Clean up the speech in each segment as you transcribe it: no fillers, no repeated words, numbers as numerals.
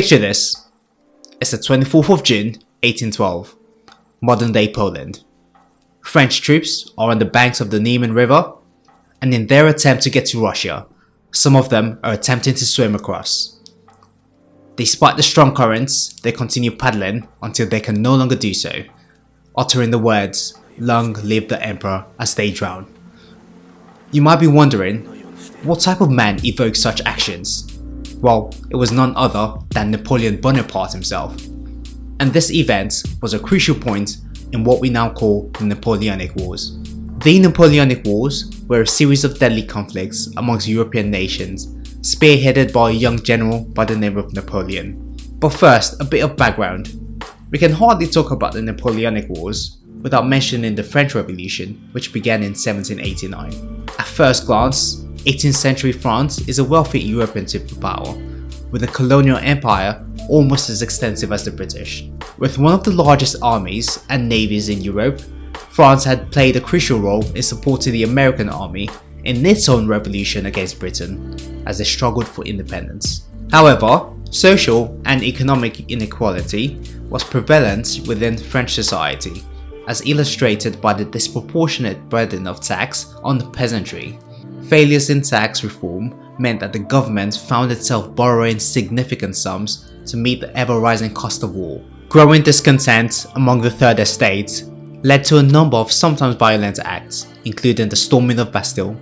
Picture this. It's the 24th of June, 1812, modern day Poland. French troops are on the banks of the Niemen River, and in their attempt to get to Russia, some of them are attempting to swim across. Despite the strong currents, they continue paddling until they can no longer do so, uttering the words, "Long live the Emperor," as they drown. You might be wondering, what type of man evokes such actions? Well, it was none other than Napoleon Bonaparte himself. And this event was a crucial point in what we now call the Napoleonic Wars. The Napoleonic Wars were a series of deadly conflicts amongst European nations, spearheaded by a young general by the name of Napoleon. But first, a bit of background. We can hardly talk about the Napoleonic Wars without mentioning the French Revolution, which began in 1789. At first glance, 18th century France is a wealthy European superpower, with a colonial empire almost as extensive as the British. With one of the largest armies and navies in Europe, France had played a crucial role in supporting the American army in its own revolution against Britain as they struggled for independence. However, social and economic inequality was prevalent within French society, as illustrated by the disproportionate burden of tax on the peasantry. Failures in tax reform meant that the government found itself borrowing significant sums to meet the ever-rising cost of war. Growing discontent among the Third Estate led to a number of sometimes violent acts, including the storming of Bastille,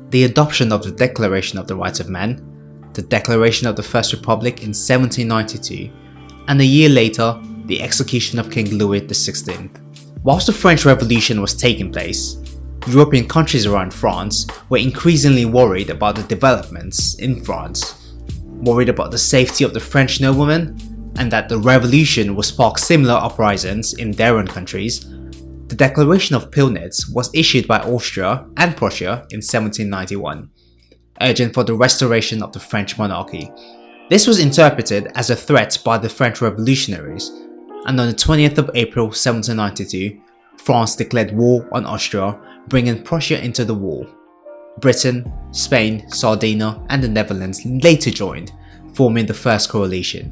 the adoption of the Declaration of the Rights of Man, the Declaration of the First Republic in 1792, and a year later, the execution of King Louis XVI. Whilst the French Revolution was taking place, European countries around France were increasingly worried about the developments in France, worried about the safety of the French noblemen, and that the revolution would spark similar uprisings in their own countries. The Declaration of Pillnitz was issued by Austria and Prussia in 1791, urging for the restoration of the French monarchy. This was interpreted as a threat by the French revolutionaries, and on the 20th of April 1792, France declared war on Austria, bringing Prussia into the war. Britain, Spain, Sardinia, and the Netherlands later joined, forming the First Coalition.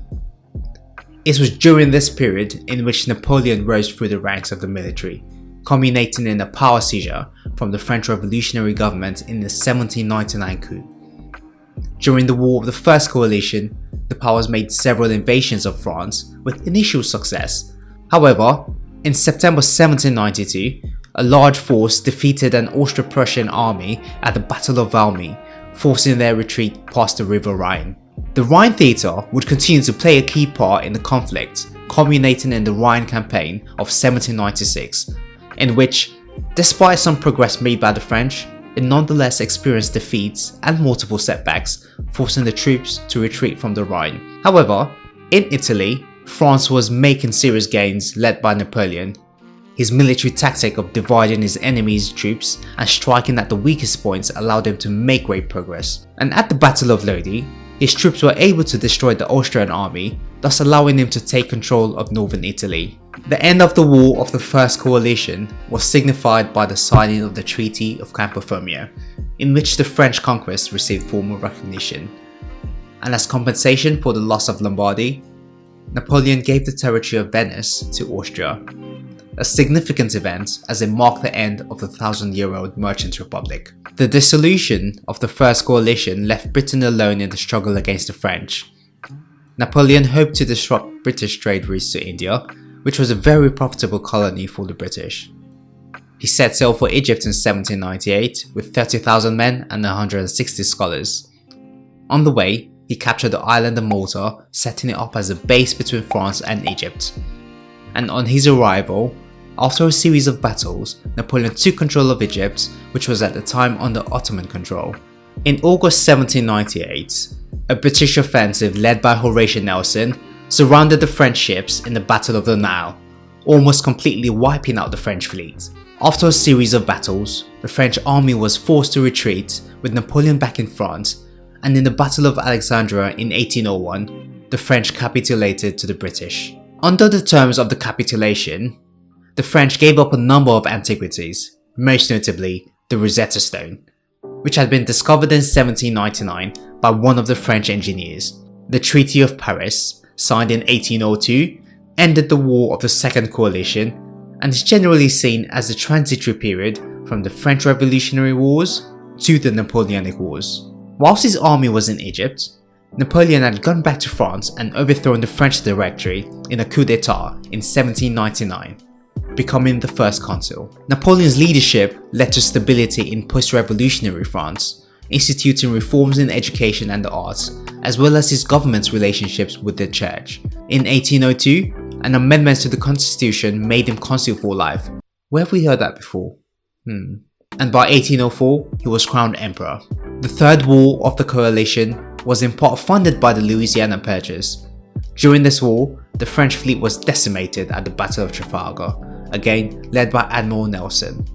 It was during this period in which Napoleon rose through the ranks of the military, culminating in a power seizure from the French revolutionary government in the 1799 coup. During the War of the First Coalition, the powers made several invasions of France with initial success. However, in September 1792, a large force defeated an Austro-Prussian army at the Battle of Valmy, forcing their retreat past the River Rhine. The Rhine Theatre would continue to play a key part in the conflict, culminating in the Rhine Campaign of 1796, in which, despite some progress made by the French, it nonetheless experienced defeats and multiple setbacks, forcing the troops to retreat from the Rhine. However, in Italy, France was making serious gains led by Napoleon. His military tactic of dividing his enemy's troops and striking at the weakest points allowed him to make great progress. And at the Battle of Lodi, his troops were able to destroy the Austrian army, thus allowing him to take control of northern Italy. The end of the War of the First Coalition was signified by the signing of the Treaty of Campo Formio, in which the French conquest received formal recognition. And as compensation for the loss of Lombardy, Napoleon gave the territory of Venice to Austria, a significant event as it marked the end of the 1,000-year-old Merchant Republic. The dissolution of the First Coalition left Britain alone in the struggle against the French. Napoleon hoped to disrupt British trade routes to India, which was a very profitable colony for the British. He set sail for Egypt in 1798 with 30,000 men and 160 scholars. On the way, he captured the island of Malta, setting it up as a base between France and Egypt. And on his arrival, after a series of battles, Napoleon took control of Egypt, which was at the time under Ottoman control. In August 1798, a British offensive led by Horatio Nelson surrounded the French ships in the Battle of the Nile, almost completely wiping out the French fleet. After a series of battles, the French army was forced to retreat with Napoleon back in front, and in the Battle of Alexandria in 1801, the French capitulated to the British. Under the terms of the capitulation, the French gave up a number of antiquities, most notably the Rosetta Stone, which had been discovered in 1799 by one of the French engineers. The Treaty of Paris signed in 1802, ended the War of the Second Coalition and is generally seen as a transitory period from the French Revolutionary Wars to the Napoleonic Wars. Whilst his army was in Egypt, Napoleon had gone back to France and overthrown the French Directory in a coup d'etat in 1799, becoming the first consul. Napoleon's leadership led to stability in post-revolutionary France, instituting reforms in education and the arts, as well as his government's relationships with the church. In 1802, an amendment to the constitution made him consul for life. Where have we heard that before? And by 1804, he was crowned emperor. The Third War of the Coalition was in part funded by the Louisiana Purchase. During this war, the French fleet was decimated at the Battle of Trafalgar, again led by Admiral Nelson.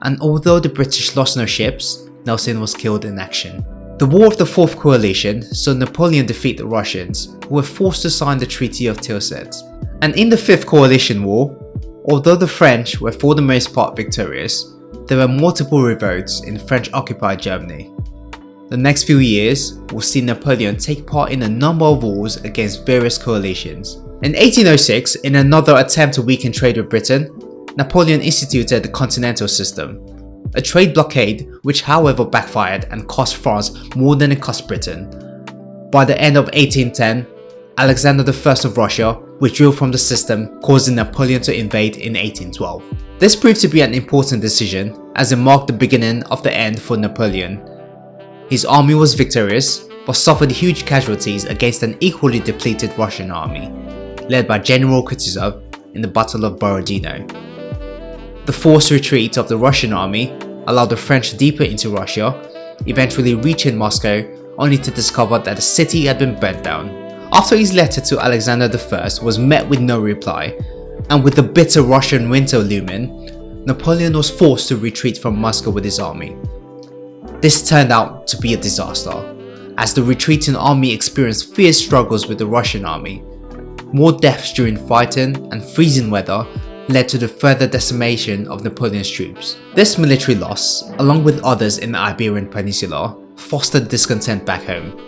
And although the British lost no ships, Nelson was killed in action. The War of the Fourth Coalition saw Napoleon defeat the Russians, who were forced to sign the Treaty of Tilsit. And in the Fifth Coalition War, although the French were for the most part victorious, there were multiple revolts in French-occupied Germany. The next few years will see Napoleon take part in a number of wars against various coalitions. In 1806, in another attempt to weaken trade with Britain, Napoleon instituted the Continental System, a trade blockade which however backfired and cost France more than it cost Britain. By the end of 1810, Alexander I of Russia withdrew from the system, causing Napoleon to invade in 1812. This proved to be an important decision as it marked the beginning of the end for Napoleon. His army was victorious, but suffered huge casualties against an equally depleted Russian army, led by General Kutuzov in the Battle of Borodino. The forced retreat of the Russian army allowed the French deeper into Russia, eventually reaching Moscow only to discover that the city had been burnt down. After his letter to Alexander I was met with no reply, and with the bitter Russian winter looming, Napoleon was forced to retreat from Moscow with his army. This turned out to be a disaster, as the retreating army experienced fierce struggles with the Russian army. More deaths during fighting and freezing weather led to the further decimation of Napoleon's troops. This military loss, along with others in the Iberian Peninsula, fostered discontent back home,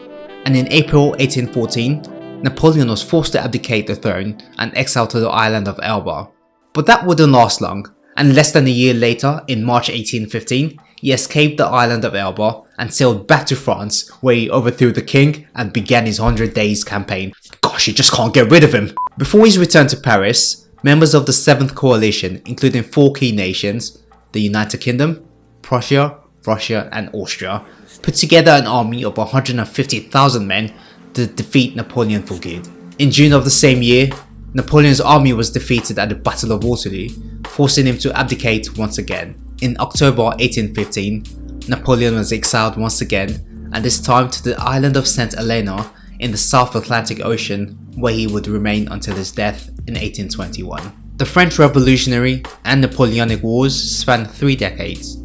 and in April 1814, Napoleon was forced to abdicate the throne and exiled to the island of Elba. But that wouldn't last long, and less than a year later, in March 1815, he escaped the island of Elba and sailed back to France, where he overthrew the king and began his 100 Days campaign. Gosh, you just can't get rid of him! Before his return to Paris, members of the Seventh Coalition, including four key nations, the United Kingdom, Prussia, Russia and Austria, put together an army of 150,000 men to defeat Napoleon for good. In June of the same year, Napoleon's army was defeated at the Battle of Waterloo, forcing him to abdicate once again. In October 1815, Napoleon was exiled once again, and this time to the island of St. Helena in the South Atlantic Ocean, where he would remain until his death in 1821. The French Revolutionary and Napoleonic Wars spanned 3 decades,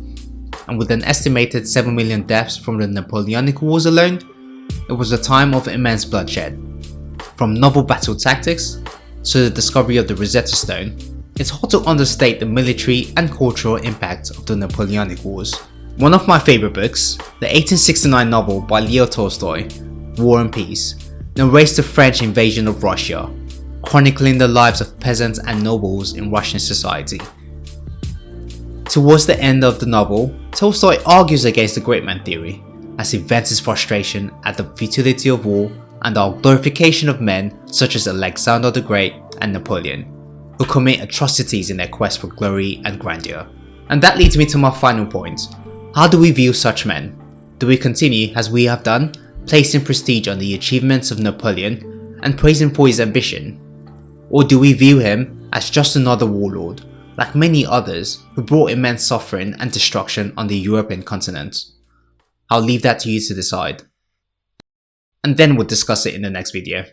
and with an estimated 7 million deaths from the Napoleonic Wars alone, it was a time of immense bloodshed. From novel battle tactics to the discovery of the Rosetta Stone, it's hard to understate the military and cultural impact of the Napoleonic Wars. One of my favourite books, the 1869 novel by Leo Tolstoy, War and Peace, narrates the French invasion of Russia, chronicling the lives of peasants and nobles in Russian society. Towards the end of the novel, Tolstoy argues against the great man theory, as he vents his frustration at the futility of war and the glorification of men such as Alexander the Great and Napoleon, who commit atrocities in their quest for glory and grandeur. And that leads me to my final point. How do we view such men? Do we continue, as we have done, placing prestige on the achievements of Napoleon and praise him for his ambition? Or do we view him as just another warlord, like many others who brought immense suffering and destruction on the European continent? I'll leave that to you to decide. And then we'll discuss it in the next video.